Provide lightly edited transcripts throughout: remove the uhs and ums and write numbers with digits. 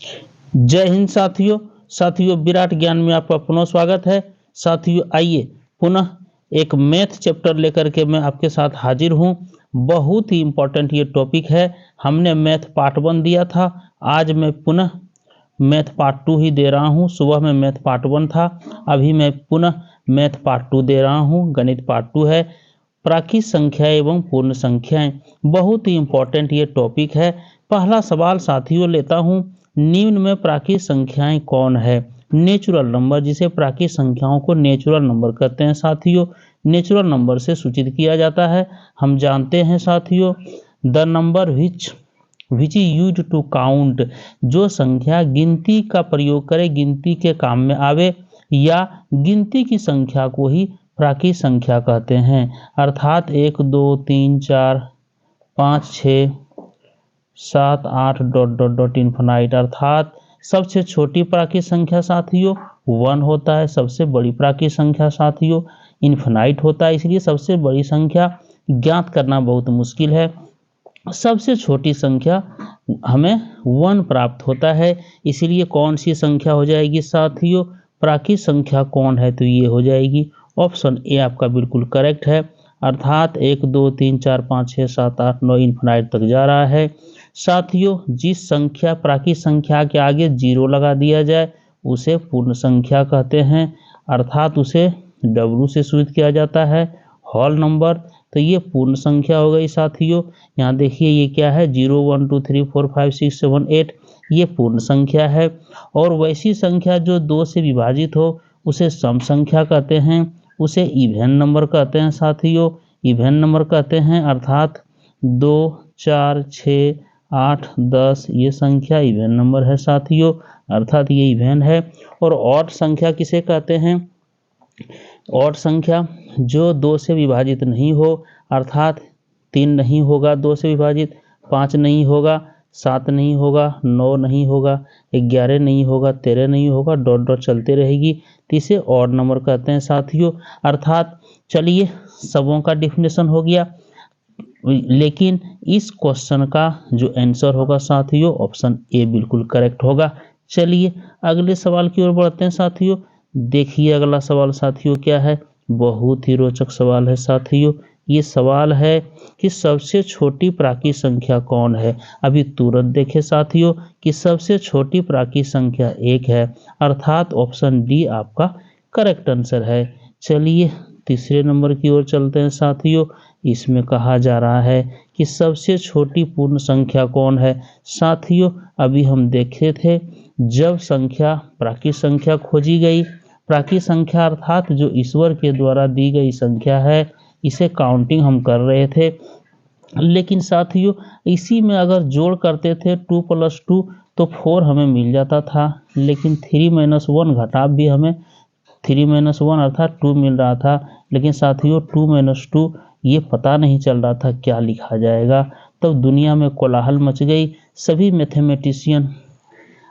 जय हिंद साथियों। साथियों, विराट ज्ञान में आपका पुनः स्वागत है। साथियों, आइए पुनः एक मैथ चैप्टर लेकर के मैं आपके साथ हाजिर हूँ। बहुत ही इम्पोर्टेंट ये टॉपिक है। हमने मैथ पार्ट 1 दिया था, आज मैं पुनः मैथ पार्ट 2 ही दे रहा हूँ। सुबह में मैथ पार्ट 1 था, अभी मैं पुनः मैथ पार्ट 2 दे रहा हूँ। गणित पार्ट 2 है, प्राकृत संख्या एवं पूर्ण संख्याएं। बहुत ही इम्पोर्टेंट ये टॉपिक है। पहला सवाल साथियों लेता हूँ, निम्न में प्राकृत संख्याएं कौन है? नेचुरल नंबर, जिसे प्राकृत संख्याओं को नेचुरल नंबर कहते हैं साथियों, नेचुरल नंबर से सूचित किया जाता है। हम जानते हैं साथियों, the number which is use to count, जो संख्या गिनती का प्रयोग करे, गिनती के काम में आवे, या गिनती की संख्या को ही प्राकृत संख्या कहते हैं। अर्थात 1 2 3 4 5 6 7 8 डॉट डॉट डॉट इन्फिनाइट। अर्थात सबसे छोटी प्राकृत संख्या साथियों 1 होता है, सबसे बड़ी प्राकृत संख्या साथियों इन्फिनाइट होता है। इसलिए सबसे बड़ी संख्या ज्ञात करना बहुत मुश्किल है। सबसे छोटी संख्या हमें 1 प्राप्त होता है। इसलिए कौन सी संख्या हो जाएगी साथियों? प्राकृत संख्या कौन है? तो ये हो जाएगी ऑप्शन ए आपका बिल्कुल करेक्ट है। अर्थात 1 2 3 4 5 6 7 8 9 इन्फिनाइट तक जा रहा है साथियों। जिस संख्या प्राकृत संख्या के आगे 0 लगा दिया जाए उसे पूर्ण संख्या कहते हैं। अर्थात उसे W से सूचित किया जाता है, होल नंबर। तो ये पूर्ण संख्या हो गई साथियों। यहाँ देखिए ये क्या है, 0 1 2 3 4 5 6 7 8, ये पूर्ण संख्या है। और वैसी संख्या जो 2 से विभाजित हो उसे सम संख्या कहते हैं, उसे इवन नंबर कहते हैं साथियों, इवन नंबर कहते हैं। अर्थात 2 4 6 8 10 ये संख्या इवन नंबर है साथियों, अर्थात ये इवन है। और ऑड संख्या किसे कहते हैं? ऑड संख्या जो 2 से विभाजित नहीं हो, अर्थात 3 नहीं होगा 2 से विभाजित, 5 नहीं होगा, 7 नहीं होगा, 9 नहीं होगा, 11 नहीं होगा, 13 नहीं होगा, डॉट डॉट चलते रहेगी, तो इसे ऑड नंबर कहते हैं साथियों। अर्थात चलिए सबों का डिफिनेशन हो गया, लेकिन इस क्वेश्चन का जो आंसर होगा साथियों ऑप्शन ए बिल्कुल करेक्ट होगा। चलिए अगले सवाल की ओर बढ़ते हैं साथियों। देखिए अगला सवाल साथियों क्या है, बहुत ही रोचक सवाल है साथियों। ये सवाल है कि सबसे छोटी प्राकृत संख्या कौन है? अभी तुरंत देखें साथियों कि सबसे छोटी प्राकृत संख्या 1 है, अर्थात ऑप्शन डी आपका करेक्ट आंसर है। चलिए तीसरे नंबर की ओर चलते हैं साथियों। इसमें कहा जा रहा है कि सबसे छोटी पूर्ण संख्या कौन है? साथियों अभी हम देखे थे, जब संख्या प्राकृत संख्या खोजी गई, प्राकृत संख्या अर्थात जो ईश्वर के द्वारा दी गई संख्या है, इसे काउंटिंग हम कर रहे थे। लेकिन साथियों इसी में अगर जोड़ करते थे 2 + 2 तो 4 हमें मिल जाता था, लेकिन 3 - 1 घटा भी हमें 3 - 1 अर्थात 2 मिल रहा था। लेकिन साथियों 2 - 2 ये पता नहीं चल रहा था क्या लिखा जाएगा। तब दुनिया में कोलाहल मच गई, सभी मैथमेटिशियन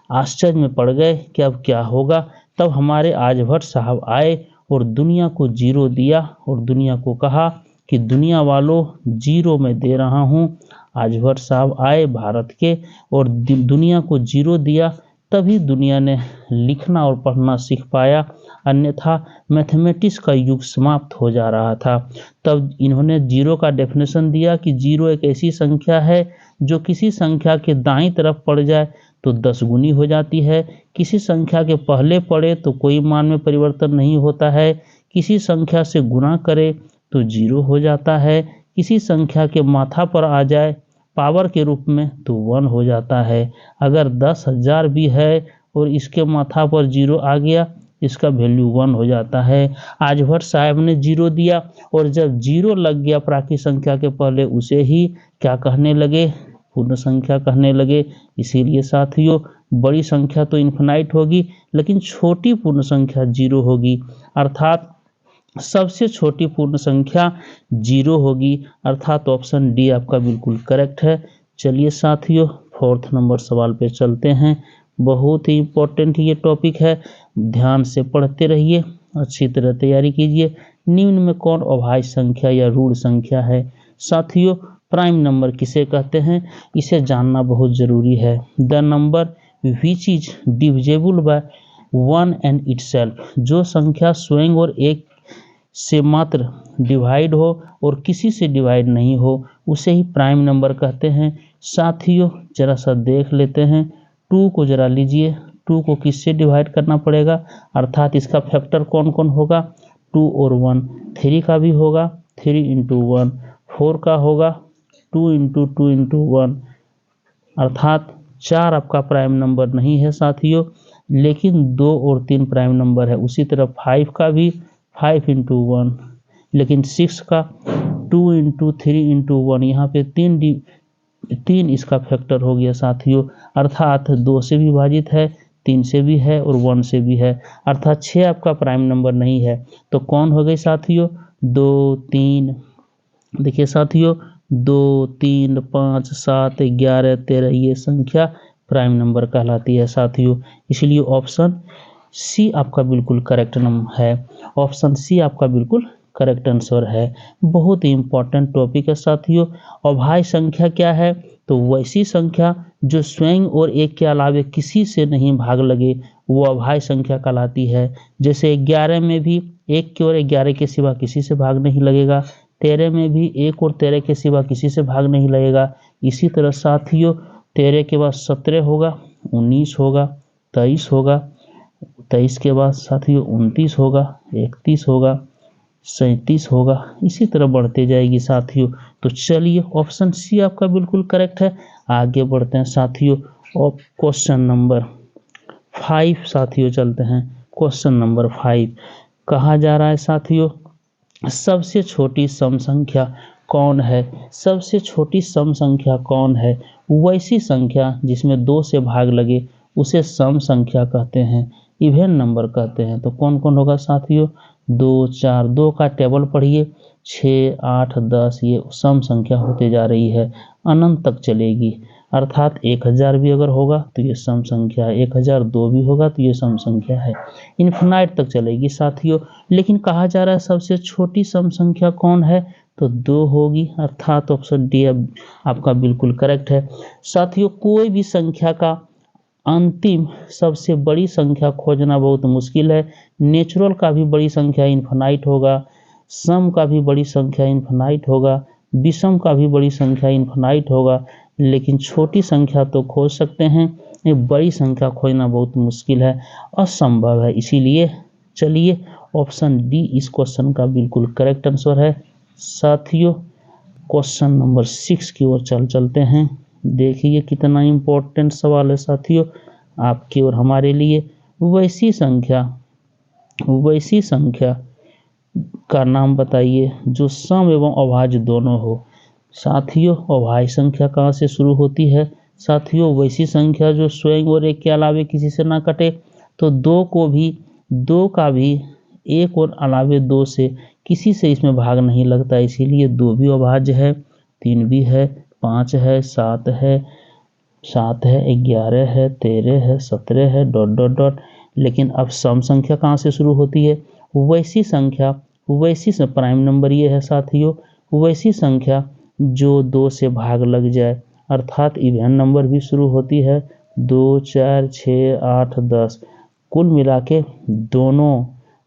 आश्चर्य में पड़ गए कि अब क्या होगा। तब हमारे आर्यभट्ट साहब आए और दुनिया को 0 दिया और दुनिया को कहा कि दुनिया वालों 0 मैं दे रहा हूँ। आर्यभट्ट साहब आए भारत के और दुनिया को 0 दिया, तभी दुनिया ने लिखना और पढ़ना सीख पाया, अन्यथा मैथमेटिक्स का युग समाप्त हो जा रहा था। तब इन्होंने 0 का डेफिनेशन दिया कि 0 एक ऐसी संख्या है जो किसी संख्या के दाईं तरफ पड़ जाए तो 10 गुनी हो जाती है, किसी संख्या के पहले पड़े तो कोई मान में परिवर्तन नहीं होता है, किसी संख्या से गुणा करे तो 0 हो जाता है, किसी संख्या के माथा पर आ जाए पावर के रूप में तो 1 हो जाता है। अगर 10,000 भी है और इसके माथा पर 0 आ गया, इसका वैल्यू 1 हो जाता है। आर्यभट्ट साहब ने 0 दिया और जब 0 लग गया प्राकृत संख्या के पहले, उसे ही क्या कहने लगे? पूर्ण संख्या कहने लगे। इसीलिए साथियों बड़ी संख्या तो इन्फिनाइट होगी, लेकिन छोटी पूर्ण संख्या 0 होगी, अर्थात सबसे छोटी पूर्ण संख्या 0 होगी, अर्थात ऑप्शन डी आपका बिल्कुल करेक्ट है। चलिए साथियों 4th नंबर सवाल पे चलते हैं। बहुत ही इम्पोर्टेंट ये टॉपिक है, ध्यान से पढ़ते रहिए, अच्छी तरह तैयारी कीजिए। निम्न में कौन अभाज्य संख्या या ऋण संख्या है? साथियों प्राइम नंबर किसे कहते हैं? इसे जानना बहुत जरूरी है। The number which is divisible by 1 and itself. जो संख्या स्वयं और एक से मात्र डिवाइड हो और किसी से डिवाइड नहीं हो उसे ही प्राइम नंबर कहते हैं। साथियों जरा सा देख लेते हैं, 2 को जरा लीजिए, 2 को किससे डिवाइड करना पड़ेगा, अर्थात इसका फैक्टर कौन कौन होगा, 2 और 1। 3 का भी होगा, 3 इंटू 1। 4 का होगा 2 इंटू 2 इंटू 1, अर्थात 4 आपका प्राइम नंबर नहीं है साथियों, लेकिन 2 और 3 प्राइम नंबर है। उसी तरह 5 का भी 5 इंटू 1, लेकिन 6 का 2 इंटू 3 इंटू 1, यहाँ पे 3 इसका फैक्टर हो गया साथियों, अर्थात 2 से भी विभाजित है, 3 से भी है और 1 से भी है, अर्थात 6 आपका प्राइम नंबर नहीं है। तो कौन हो गई साथियों, 2 3, देखिए साथियों 2 3 5 7 11 13 ये संख्या प्राइम नंबर कहलाती है साथियों। इसलिए ऑप्शन सी आपका बिल्कुल करेक्ट नंबर है, ऑप्शन सी आपका बिल्कुल करेक्ट आंसर है। बहुत ही इंपॉर्टेंट टॉपिक है साथियों। अभाज्य संख्या क्या है, तो वैसी संख्या जो स्वयं और एक के अलावे किसी से नहीं भाग लगे वो अभाज्य संख्या कहलाती है। जैसे 11 में भी 1 के और 11 के सिवा किसी से भाग नहीं लगेगा, 13 में भी 1 और 13 के सिवा किसी से भाग नहीं लगेगा। इसी तरह साथियों 13 के बाद 17 होगा, 19 होगा, 23 होगा, 23 के बाद साथियों 29 होगा, 31 होगा, 37 होगा, इसी तरह बढ़ते जाएगी साथियों। तो चलिए ऑप्शन सी आपका बिल्कुल करेक्ट है। आगे बढ़ते हैं साथियों और क्वेश्चन नंबर 5 साथियों चलते हैं। क्वेश्चन नंबर 5 कहा जा रहा है साथियों, सबसे छोटी सम संख्या कौन है। सबसे छोटी सम संख्या कौन है, वैसी संख्या जिसमें 2 से भाग लगे उसे सम संख्या कहते हैं, इवन नंबर कहते हैं। तो कौन कौन होगा साथियों, 2 4, 2 का टेबल पढ़िए, 6 8 10, ये सम संख्या होते जा रही है, अनंत तक चलेगी, अर्थात 1000 भी अगर होगा तो ये सम संख्या है, 1002 भी होगा तो ये सम संख्या है, इन्फिनाइट तक चलेगी साथियों। लेकिन कहा जा रहा है सबसे छोटी सम संख्या कौन है, तो 2 होगी, अर्थात ऑप्शन डी आपका बिल्कुल करेक्ट है साथियों। कोई भी संख्या का अंतिम सबसे बड़ी संख्या खोजना बहुत मुश्किल है। नेचुरल का भी बड़ी संख्या इन्फिनाइट होगा, सम का भी बड़ी संख्या इन्फिनाइट होगा, विषम का भी बड़ी संख्या इन्फिनाइट होगा, लेकिन छोटी संख्या तो खोज सकते हैं, ये बड़ी संख्या खोजना बहुत मुश्किल है, असंभव है। इसीलिए चलिए ऑप्शन डी इस क्वेश्चन का बिल्कुल करेक्ट आंसर है साथियों। क्वेश्चन नंबर 6 की ओर चलते हैं। देखिए कितना इम्पोर्टेंट सवाल है साथियों आपके और हमारे लिए। वैसी संख्या का नाम बताइए जो सम एवं अभाज्य दोनों हो। साथियों अभाज्य संख्या कहाँ से शुरू होती है साथियों, वैसी संख्या जो स्वयं और एक के अलावे किसी से ना कटे। तो 2 का भी 1 और अलावे 2 से किसी से इसमें भाग नहीं लगता, इसीलिए 2 भी अभाज्य है, 3 भी है, 5 है, 7 है, 11 है, 13 है, 17 है, डॉट डॉट डॉट। लेकिन अब सम संख्या कहाँ से शुरू होती है, वैसी संख्या, वैसी प्राइम नंबर ये है साथियों, वैसी संख्या जो 2 से भाग लग जाए, अर्थात इवन नंबर भी शुरू होती है, 2 4 6 8 10, कुल मिला के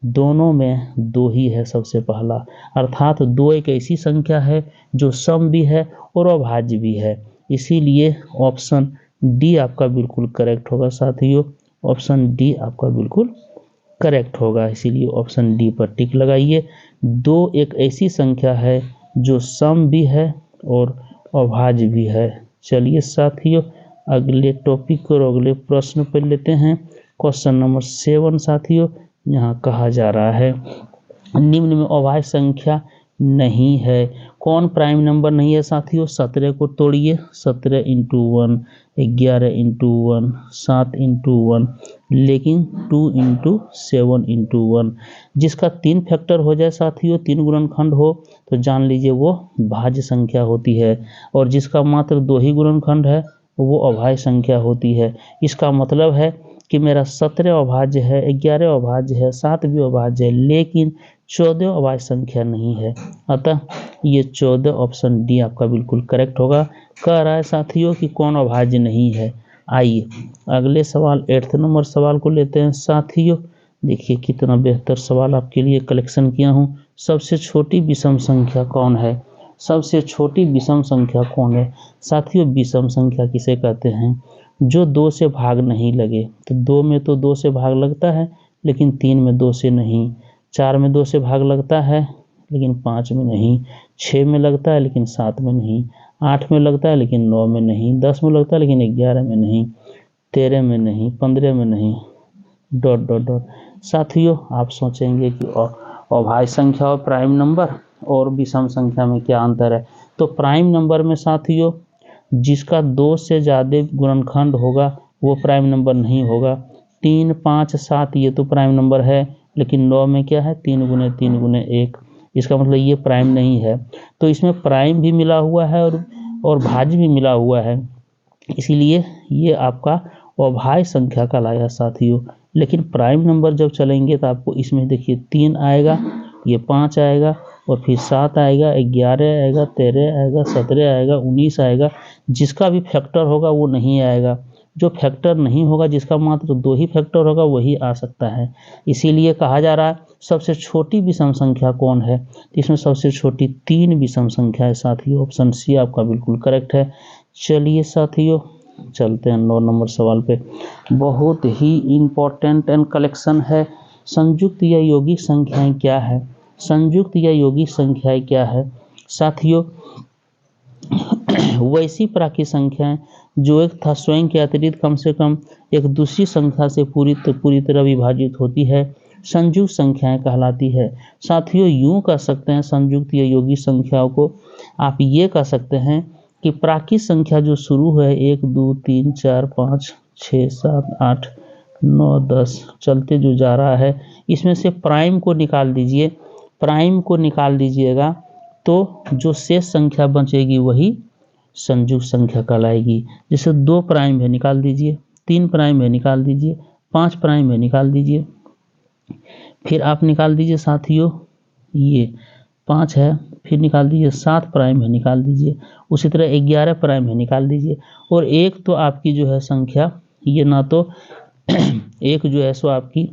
दोनों में 2 ही है सबसे पहला, अर्थात 2 एक ऐसी संख्या है जो सम भी है और अभाज्य भी है। इसीलिए ऑप्शन डी आपका बिल्कुल करेक्ट होगा साथियों, ऑप्शन डी आपका बिल्कुल करेक्ट होगा, इसीलिए ऑप्शन डी पर टिक लगाइए। 2 एक ऐसी संख्या है जो सम भी है और अभाज्य भी है। चलिए साथियों अगले टॉपिक और अगले प्रश्न पर लेते हैं। क्वेश्चन नंबर 7 साथियों, यहाँ कहा जा रहा है निम्न में अभाज्य संख्या नहीं है। कौन प्राइम नंबर नहीं है साथियों, 17 को तोड़िए, 17 इंटू 1, 11 इंटू 1, 7 इंटू 1, लेकिन 2 इंटू 7 इंटू 1, जिसका 3 फैक्टर हो जाए साथियों, 3 गुणनखंड हो तो जान लीजिए वो भाज्य संख्या होती है, और जिसका मात्र 2 ही गुणनखंड है वो अभाज्य संख्या होती है। इसका मतलब है कि मेरा 17 अभाज्य है, 11 अभाज्य है, 7 भी अभाज्य है, लेकिन 14 अभाज्य संख्या नहीं है। अतः ये 14 ऑप्शन डी आपका बिल्कुल करेक्ट होगा। कह रहा है साथियों कि कौन अभाज्य नहीं है, आइए अगले सवाल 8 नंबर सवाल को लेते हैं साथियों। देखिए कितना बेहतर सवाल आपके लिए कलेक्शन किया हूँ। सबसे छोटी विषम संख्या कौन है? सबसे छोटी विषम संख्या कौन है? साथियों विषम संख्या किसे कहते हैं? जो 2 से भाग नहीं लगे। तो 2 में तो 2 से भाग लगता है लेकिन 3 में 2 से नहीं, 4 में 2 से भाग लगता है लेकिन 5 में नहीं, 6 में लगता है लेकिन 7 में नहीं, 8 में लगता है लेकिन 9 में नहीं, 10 में लगता है लेकिन 11 में नहीं, 13 में नहीं, 15 में नहीं, डॉट डॉट डॉट। साथियों आप सोचेंगे कि अभाज्य संख्या और प्राइम नंबर और विषम संख्या में क्या अंतर है? तो प्राइम नंबर में साथियों जिसका 2 से ज़्यादा गुणनखंड होगा वो प्राइम नंबर नहीं होगा। 3, 5, 7 ये तो प्राइम नंबर है, लेकिन 9 में क्या है? 3 गुने 3 गुने 1, इसका मतलब ये प्राइम नहीं है। तो इसमें प्राइम भी मिला हुआ है और भाज्य भी मिला हुआ है, इसीलिए ये आपका अभाज्य संख्या कहलाया साथियों। लेकिन प्राइम नंबर जब चलेंगे तो आपको इसमें देखिए 3 आएगा, ये 5 आएगा और फिर 7 आएगा, 11 आएगा, 13 आएगा, 17 आएगा, 19 आएगा। जिसका भी फैक्टर होगा वो नहीं आएगा। जो फैक्टर नहीं होगा, जिसका मात्र 2 ही फैक्टर होगा वही आ सकता है। इसीलिए कहा जा रहा है सबसे छोटी विषम संख्या कौन है? इसमें सबसे छोटी 3 विषम संख्या है साथियों। ऑप्शन सी आपका बिल्कुल करेक्ट है। चलिए साथियों चलते हैं 9 नंबर सवाल पे। बहुत ही इम्पोर्टेंट एंड कलेक्शन है। संयुक्त या यौगिक संख्याएं क्या है? संयुक्त या यौगिक संख्याएं क्या है साथियों? वैसी प्राकृत संख्याएं जो एक तथा स्वयं के अतिरिक्त कम से कम एक दूसरी संख्या से पूरी तरह विभाजित होती है, संयुक्त संख्याएं कहलाती है। साथियों यूं कह सकते हैं संयुक्त या यौगिक संख्याओं को आप ये कह सकते हैं कि प्राकृत संख्या जो शुरू है 1, 2, 3, 4, 5, 6, 7, 8, 9, 10 चलते जो जा रहा है, इसमें से प्राइम को निकाल दीजिए। प्राइम को निकाल दीजिएगा तो जो शेष संख्या बचेगी वही संयुक्त संख्या कहलाएगी। जैसे 2 प्राइम है निकाल दीजिए, 3 प्राइम है निकाल दीजिए, 5 प्राइम है निकाल दीजिए। फिर आप निकाल दीजिए साथियों ये 5 है, फिर निकाल दीजिए 7 प्राइम है निकाल दीजिए, उसी तरह 11 प्राइम है निकाल दीजिए। और एक तो आपकी जो है संख्या ये ना तो एक जो है सो आपकी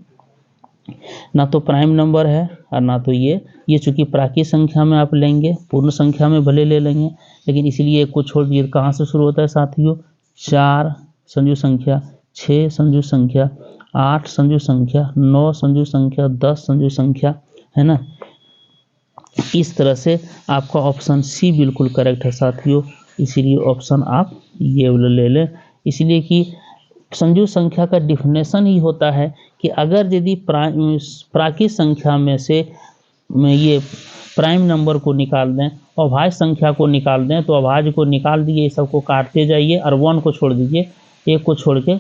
ना तो प्राइम नंबर है और ना तो ये चूंकि प्राकृत संख्या में आप लेंगे, पूर्ण संख्या में भले ले लेंगे, लेकिन इसलिए एक को छोड़ दिए। कहाँ से शुरू होता है साथियों? 4 संयुक्त संख्या, 6 संयुक्त संख्या, 8 संयुक्त संख्या, 9 संयुक्त संख्या, 10 संयुक्त संख्या, है ना। इस तरह से आपका ऑप्शन सी बिल्कुल करेक्ट है साथियों। इसीलिए ऑप्शन आप ये वाला ले लें, इसलिए कि संयुक्त संख्या का डिफिनेशन ही होता है कि अगर यदि प्राकृत संख्या में से ये प्राइम नंबर को निकाल दें, अभाज्य संख्या को निकाल दें, तो अभाज्य को निकाल दीजिए, ये सबको काटते जाइए और 1 को छोड़ दीजिए, 1 को छोड़ के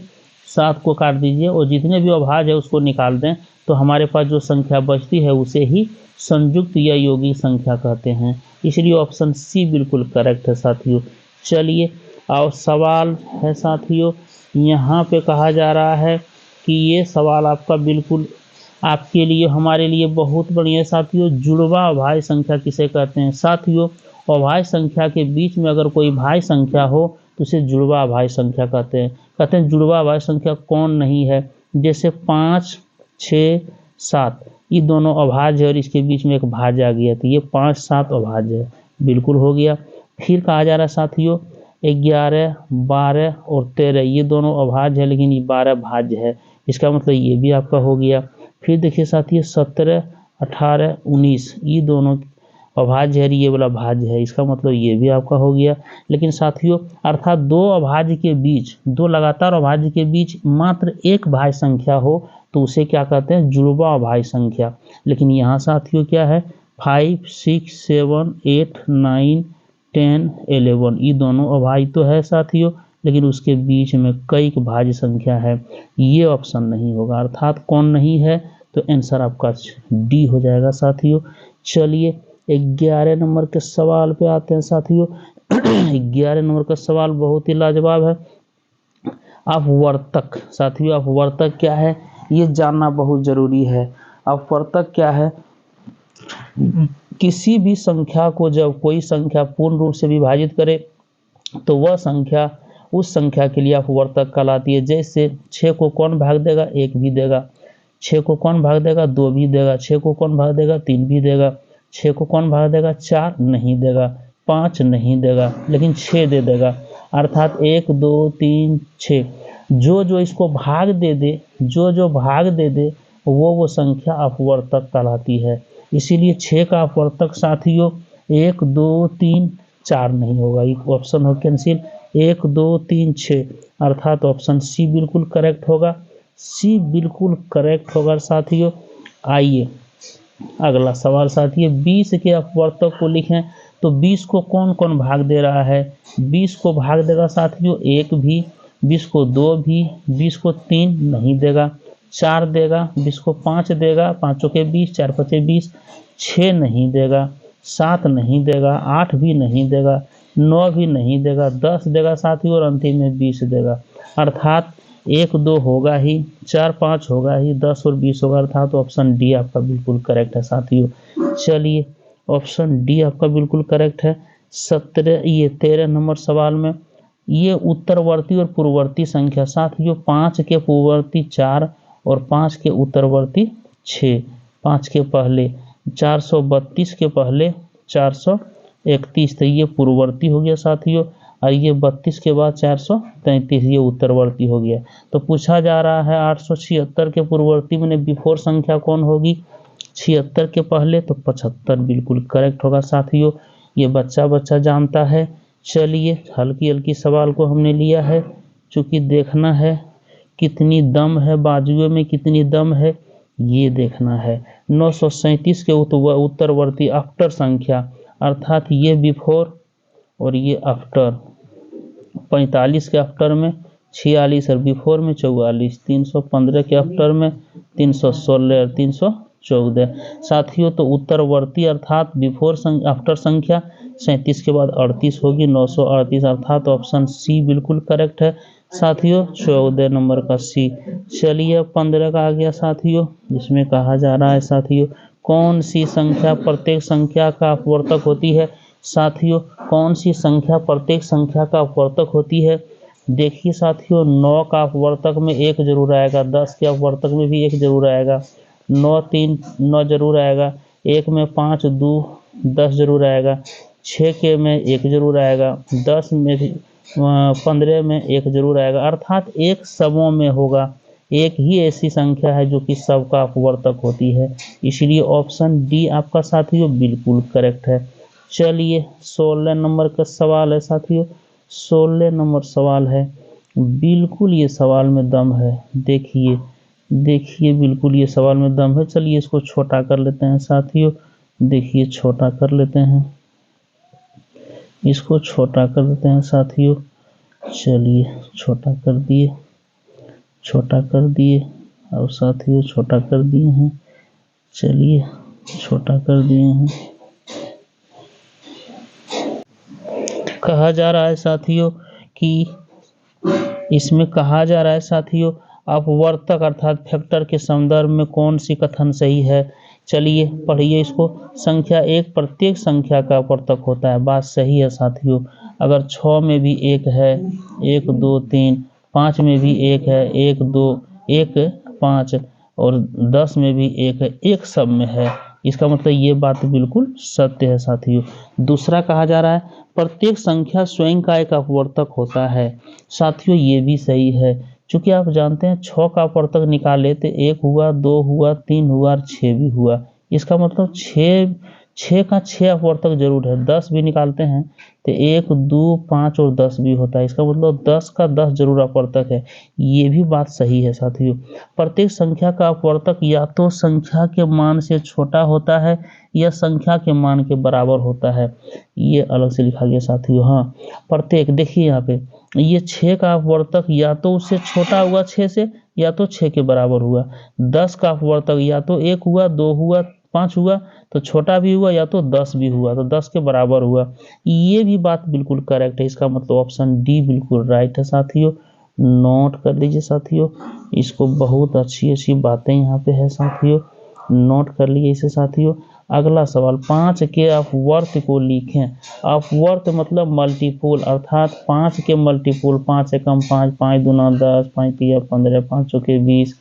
7 को काट दीजिए और जितने भी अभाज्य है उसको निकाल दें, तो हमारे पास जो संख्या बचती है उसे ही संयुक्त या यौगिक संख्या कहते हैं। इसलिए ऑप्शन सी बिल्कुल करेक्ट है साथियों। चलिए और सवाल है साथियों, यहाँ पे कहा जा रहा है कि ये सवाल आपका बिल्कुल आपके लिए हमारे लिए बहुत बढ़िया साथियों। जुड़वा अभाज्य संख्या किसे कहते हैं? साथियों अभाज्य संख्या के बीच में अगर कोई भाज्य संख्या हो तो उसे जुड़वा अभाज्य संख्या कहते हैं। जुड़वा अभाज्य संख्या कौन नहीं है? जैसे 5, 6, 7 ये दोनों अभाज्य है और इसके बीच में एक भाज्य आ गया, तो ये 5, 7 अभाज्य है, बिल्कुल हो गया। फिर कहा जा रहा है साथियों 11, 12 और 13 ये दोनों अभाज्य है लेकिन ये 12 भाज्य है, इसका मतलब ये भी आपका हो गया। फिर देखिए साथियों 17, 18, 19 ये दोनों अभाज्य है, ये वाला भाज्य है, इसका मतलब ये भी आपका हो गया। लेकिन साथियों अर्थात 2 अभाज्य के बीच, 2 लगातार अभाज्य के बीच मात्र एक भाज्य संख्या हो तो उसे क्या कहते हैं? जुड़वा अभाज्य संख्या। लेकिन यहाँ साथियों क्या है? 5, 6, 7, 8, 9, 10, 11 ये दोनों अभाज्य तो है साथियों, लेकिन उसके बीच में कई भाज्य संख्या है, ये ऑप्शन नहीं होगा। अर्थात कौन नहीं है? तो आंसर आपका डी हो जाएगा साथियों। चलिए 11 नंबर के सवाल पे आते हैं साथियों। 11 नंबर का सवाल बहुत ही लाजवाब है। अपवर्तक साथियों, अपवर्तक क्या है ये जानना बहुत जरूरी है। अपवर्तक क्या है? किसी भी संख्या को जब कोई संख्या पूर्ण रूप से विभाजित करे तो वह संख्या उस संख्या के लिए अपवर्तक कहलाती है। जैसे 6 को कौन भाग देगा, 1 भी देगा। 6 को कौन भाग देगा, 2 भी देगा। 6 को कौन भाग देगा, 3 भी देगा। 6 को कौन भाग देगा, 4 नहीं देगा, 5 नहीं देगा, लेकिन 6 दे देगा। अर्थात 1 2 3 6 जो इसको भाग दे दे, जो भाग दे दे वो संख्या अपवर्तक कहलाती है। इसीलिए 6 का अपवर्तक साथियों 1 2 3 4 नहीं होगा, एक ऑप्शन हो कैंसिल। 1 2 3 6 अर्थात ऑप्शन सी बिल्कुल करेक्ट होगा, सी बिल्कुल करेक्ट होगा साथियों। आइए अगला सवाल साथियों, 20 के अपवर्तक को लिखें। तो 20 को कौन कौन भाग दे रहा है, 20 को भाग देगा साथियों 1 भी, 20 को 2 भी, 20 को 3 नहीं देगा, 4 देगा, 20 को 5 देगा, 5 के 20, 4 5 20, 6 नहीं देगा, 7 नहीं देगा, 8 भी नहीं देगा, 9 भी नहीं देगा, 10 देगा साथियों और अंतिम में 20 देगा। अर्थात 1 2 होगा ही, 4 5 होगा ही, 10 और 20 होगा। अर्थात ऑप्शन डी आपका बिल्कुल करेक्ट है साथियों। चलिए ऑप्शन डी आपका बिल्कुल करेक्ट है। 13 नंबर सवाल में ये उत्तरवर्ती और पूर्ववर्ती संख्या साथियों 5 के पूर्ववर्ती 4 और 5 के उत्तरवर्ती 6, 5 के पहले 432 के पहले 431, तो ये पूर्ववर्ती हो गया साथियों, और ये 32 के बाद 433 ये उत्तरवर्ती हो गया। तो पूछा जा रहा है 876 के पूर्ववर्ती में बिफोर संख्या कौन होगी, 76 के पहले तो 75 बिल्कुल करेक्ट होगा साथियों, ये बच्चा जानता है। चलिए हल्की हल्की सवाल को हमने लिया है, चूंकि देखना है कितनी दम है बाजुए में, कितनी दम है ये देखना है। 937 के उत्तरवर्ती आफ्टर संख्या अर्थात ये बिफोर और ये आफ्टर, 45 के आफ्टर में 46 और बिफोर में 44, 315 के आफ्टर में 316 और 314 साथियों। तो उत्तरवर्ती अर्थात बिफोर आफ्टर संख्या 37 के बाद 38 होगी, 938 अर्थात ऑप्शन सी बिल्कुल करेक्ट है साथियों, 14 नंबर का सी। चलिए 15 का आ गया साथियों, जिसमें कहा जा रहा है साथियों कौन सी संख्या प्रत्येक संख्या का अपवर्तक होती है। साथियों कौन सी संख्या प्रत्येक संख्या का अपवर्तक होती है, देखिए साथियों 9 का अपवर्तक में 1 जरूर आएगा, 10 के अपवर्तक में भी 1 जरूर आएगा, 9 3 9 जरूर आएगा, 1 में 5 2 10 जरूर आएगा, 6 के में 1 जरूर आएगा, 10 में भी 15 में 1 जरूर आएगा। अर्थात एक सबों में होगा, एक ही ऐसी संख्या है जो कि सबका अपवर्तक होती है, इसलिए ऑप्शन डी आपका साथियों बिल्कुल करेक्ट है। चलिए 16 नंबर का सवाल है साथियों, 16 नंबर सवाल है, बिल्कुल ये सवाल में दम है, देखिए बिल्कुल ये सवाल में दम है। चलिए इसको छोटा कर लेते हैं साथियों, देखिए छोटा कर लेते हैं, इसको छोटा कर देते हैं साथियों। चलिए छोटा कर दिए और साथियों छोटा कर दिए हैं, चलिए छोटा कर दिए हैं। कहा जा रहा है साथियों कि इसमें कहा जा रहा है साथियों अपवर्तक अर्थात फैक्टर के संदर्भ में कौन सी कथन सही है। चलिए पढ़िए इसको, संख्या 1 प्रत्येक संख्या का अपवर्तक होता है, बात सही है साथियों। अगर 6 में भी 1 है, 1 2 3, 5 में भी 1 है, 1 2 1 5 और 10 में भी 1 है, एक सब में है, इसका मतलब ये बात बिल्कुल सत्य है साथियों। दूसरा कहा जा रहा है प्रत्येक संख्या स्वयं का एक अपवर्तक होता है, साथियों ये भी सही है, क्योंकि आप जानते हैं 6 का अपवर्तक निकाले तो 1 हुआ, 2 हुआ, 3 हुआ और 6 भी हुआ, इसका मतलब 6 का 6 अपवर्तक जरूर है। 10 भी निकालते हैं तो 1 2 5 और 10 भी होता है, इसका मतलब 10 का 10 जरूर अपवर्तक है, ये भी बात सही है साथियों। प्रत्येक संख्या का अपवर्तक या तो संख्या के मान से छोटा होता है या संख्या के मान के बराबर होता है, ये अलग से लिखा गया साथियों। हाँ प्रत्येक, देखिए यहाँ पे ये 6 का अपवर्तक या तो उससे छोटा हुआ 6 से या तो 6 के बराबर हुआ, 10 का अपवर्तक या तो 1 हुआ, 2 हुआ, 5 हुआ तो छोटा भी हुआ या तो 10 भी हुआ तो 10 के बराबर हुआ, ये भी बात बिल्कुल करेक्ट है, इसका मतलब ऑप्शन डी बिल्कुल राइट है साथियों। नोट कर लीजिए साथियों इसको, बहुत अच्छी अच्छी बातें यहाँ पे है साथियों, नोट कर लीजिए इसे साथियों। अगला सवाल, 5 के अपवर्त को लिखें। अपवर्त मतलब मल्टीपुल, अर्थात 5 के मल्टीपुल, 5 एकम 5, 5 दूना 10, 5 तिया 15, 5 चौके 20,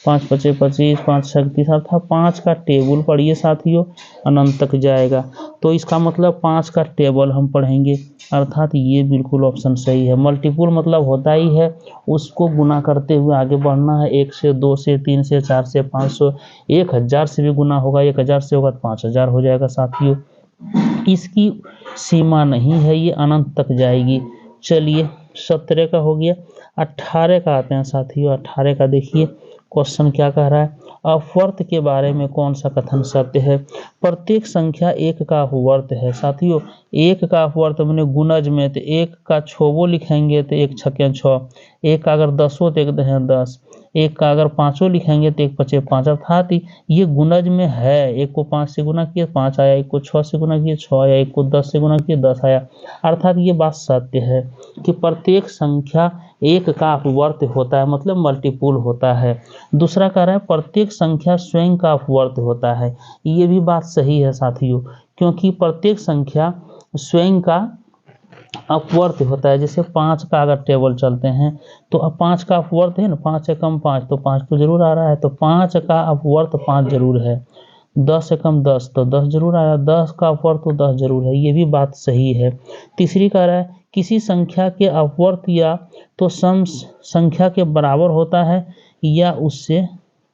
5 पचे 25, 5 36, अर्थात 5 का टेबल पढ़िए साथियों, अनंत तक जाएगा। तो इसका मतलब 5 का टेबल हम पढ़ेंगे, अर्थात ये बिल्कुल ऑप्शन सही है। मल्टीपुल मतलब होता ही है उसको गुना करते हुए आगे बढ़ना है, 1 से 2 से 3 से 4 से 500, 1000 से भी गुना होगा, 1000 से होगा तो 5000 हो जाएगा साथियों। इसकी सीमा नहीं है, ये अनंत तक जाएगी। चलिए 17 का हो गया। 18 का आते हैं साथियों। 18 का देखिए क्वेश्चन क्या कह रहा है, अपवर्त के बारे में कौन सा कथन सत्य है। प्रत्येक संख्या 1 का अपवर्त है साथियों। 1 का अपवर्त मैंने गुणज में तो 1 का छोवो लिखेंगे तो 1 छक्के 6, 1 का अगर 10 हो तो 1 दहे 10, 1 का अगर 5 लिखेंगे तो 1 पचे 5, अर्थात ये गुणज में है। 1 को 5 से गुना किए 5 आया, 1 को 6 से गुना किए 6 आया, 1 को 10 से गुना किए 10 आया, अर्थात ये बात सत्य है कि प्रत्येक संख्या 1 का अपवर्त होता है, मतलब मल्टीपुल होता है। दूसरा कह रहा है प्रत्येक संख्या स्वयं का अपवर्त होता है। ये भी बात सही है साथियों, क्योंकि प्रत्येक संख्या स्वयं का अपवर्त होता है। जैसे 5 का अगर टेबल चलते हैं तो अब 5 का अपवर्त है ना, 5 एकम 5, तो 5 तो जरूर आ रहा है, तो 5 का अपवर्त 5 जरूर है। 10 एकम 10 तो 10 जरूर आया, 10 का अपवर्त तो 10 जरूर है, ये भी बात सही है। तीसरी कह रहा है किसी संख्या के अपवर्त या तो सम संख्या के बराबर होता है या उससे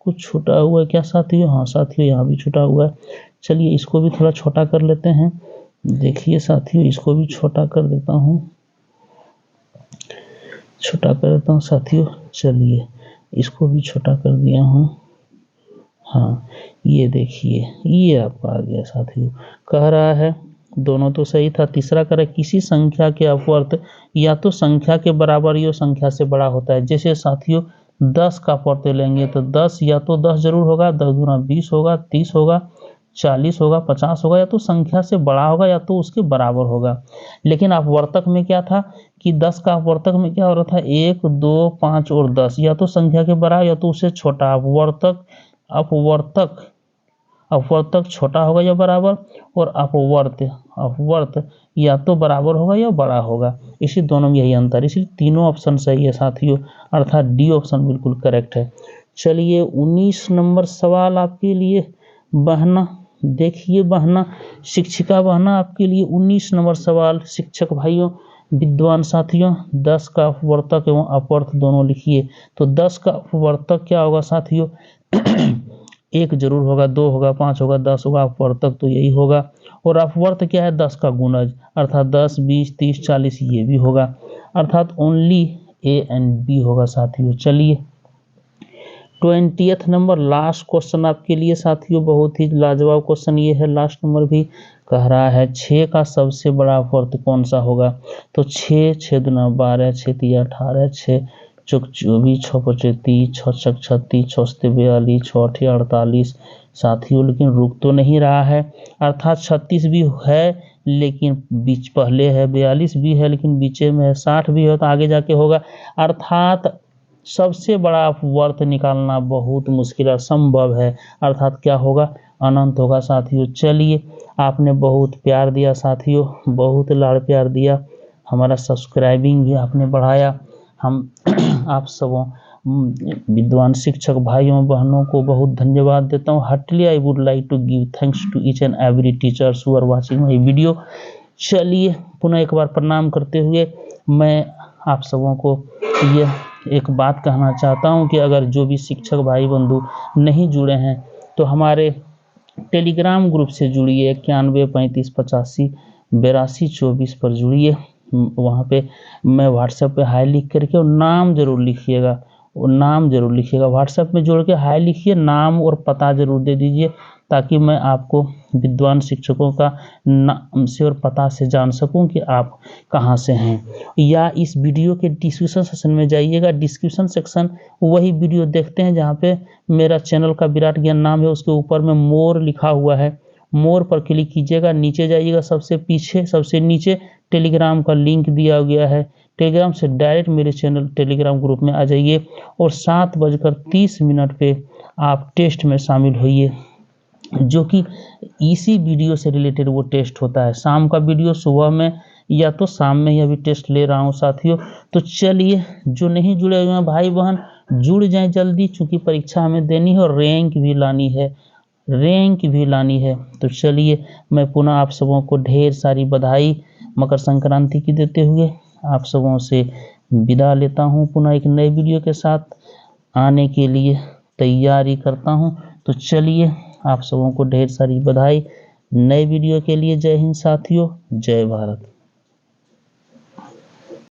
कुछ छूटा हुआ है क्या साथियों। हाँ साथियों, यहाँ भी छूटा हुआ है। चलिए इसको भी थोड़ा छोटा कर लेते हैं। देखिए साथियों, इसको भी छोटा कर देता हूँ, छोटा कर देता हूँ साथियों। चलिए इसको भी छोटा कर दिया हूँ। हाँ ये देखिए, ये आपका आ गया साथियों। कह रहा है दोनों तो सही था। तीसरा कह रहा है किसी संख्या के अपवर्त या तो संख्या के बराबर या संख्या से बड़ा होता है। जैसे साथियों 10 का अपवर्त लेंगे तो 10 या तो 10 जरूर होगा, 10 गुना 20 होगा, 30 होगा, 40 होगा, 50 होगा, या तो संख्या से बड़ा होगा या तो उसके बराबर होगा। लेकिन अपवर्तक में क्या था कि 10 का अपवर्तक में क्या हो रहा था, 1 2 5 और 10, या तो संख्या के बराबर या तो उससे छोटा। अपवर्तक छोटा होगा या बराबर, और अपवर्त या तो बराबर होगा या बड़ा होगा। इसी दोनों में यही अंतर, इसलिए तीनों ऑप्शन सही है साथियों, अर्थात डी ऑप्शन बिल्कुल करेक्ट है। चलिए 19 नंबर सवाल आपके लिए बहना, देखिए बहना, शिक्षिका बहना, आपके लिए 19 नंबर सवाल। शिक्षक भाइयों, विद्वान साथियों, 10 का अपवर्तक एवं अपवर्त दोनों लिखिए। तो 10 का अपवर्तक क्या होगा साथियों, 1 जरूर होगा, 2 होगा, 5 होगा, 10 होगा, अपवर्तक तो यही होगा। और अपवर्त क्या है, 10 का गुणज, अर्थात 10 20 30 40 ये भी होगा, अर्थात ओनली ए एंड बी होगा साथियों। चलिए 20th नंबर लास्ट क्वेश्चन आपके लिए साथियों, बहुत ही लाजवाब क्वेश्चन ये है। लास्ट नंबर भी कह रहा है 6 का सबसे बड़ा अपवर्त कौन सा होगा। तो 6 6 दूना 12, 6 तिया 18, 6 चौक 24, 6 पचे 30, 6 छक 36, 6 सते 42, 6 अठे 48 साथियों, लेकिन रुक तो नहीं रहा है, अर्थात 36 भी है लेकिन बीच पहले है, 42 भी है लेकिन बीचे में है, 60 भी है तो आगे जाके होगा, अर्थात सबसे बड़ा अपवर्त निकालना बहुत मुश्किल और असंभव है, अर्थात क्या होगा, अनंत होगा साथियों। चलिए आपने बहुत प्यार दिया साथियों, बहुत लाड़ प्यार दिया, हमारा सब्सक्राइबिंग भी आपने बढ़ाया। हम आप सबों विद्वान शिक्षक भाइयों बहनों को बहुत धन्यवाद देता हूँ। Heartly I would like to give thanks to each and every teachers who are watching my video. चलिए पुनः एक बार प्रणाम करते हुए मैं आप सबों को यह एक बात कहना चाहता हूं कि अगर जो भी शिक्षक भाई बंधु नहीं जुड़े हैं तो हमारे टेलीग्राम ग्रुप से जुड़िए, 91 35 85 82 24 पर जुड़िए। वहाँ पे मैं व्हाट्सएप पे हाई लिख करके और नाम जरूर लिखिएगा, व्हाट्सएप में जोड़ के हाई लिखिए, नाम और पता जरूर दे दीजिए ताकि मैं आपको विद्वान शिक्षकों का नाम से और पता से जान सकूं कि आप कहां से हैं। या इस वीडियो के डिस्क्रिप्शन सेक्शन में जाइएगा, डिस्क्रिप्शन सेक्शन वही वीडियो देखते हैं जहां पे मेरा चैनल का विराट ज्ञान नाम है, उसके ऊपर में मोर लिखा हुआ है, मोर पर क्लिक कीजिएगा, नीचे जाइएगा, सबसे पीछे सबसे नीचे टेलीग्राम का लिंक दिया गया है, टेलीग्राम से डायरेक्ट मेरे चैनल टेलीग्राम ग्रुप में आ जाइए और 7:30 पे आप टेस्ट में शामिल होइए। जो कि इसी वीडियो से रिलेटेड वो टेस्ट होता है। शाम का वीडियो सुबह में या तो शाम में ही अभी टेस्ट ले रहा हूँ साथियों। तो चलिए, जो नहीं जुड़े हुए हैं भाई बहन, जुड़ जाएं जल्दी, चूंकि परीक्षा हमें देनी है और रैंक भी लानी है। तो चलिए, मैं पुनः आप सबों को ढेर सारी बधाई मकर संक्रांति की देते हुए आप सबों से विदा लेता हूँ। पुनः एक नए वीडियो के साथ आने के लिए तैयारी करता हूँ। तो चलिए, आप सबों को ढेर सारी बधाई नए वीडियो के लिए। जय हिंद साथियों, जय भारत।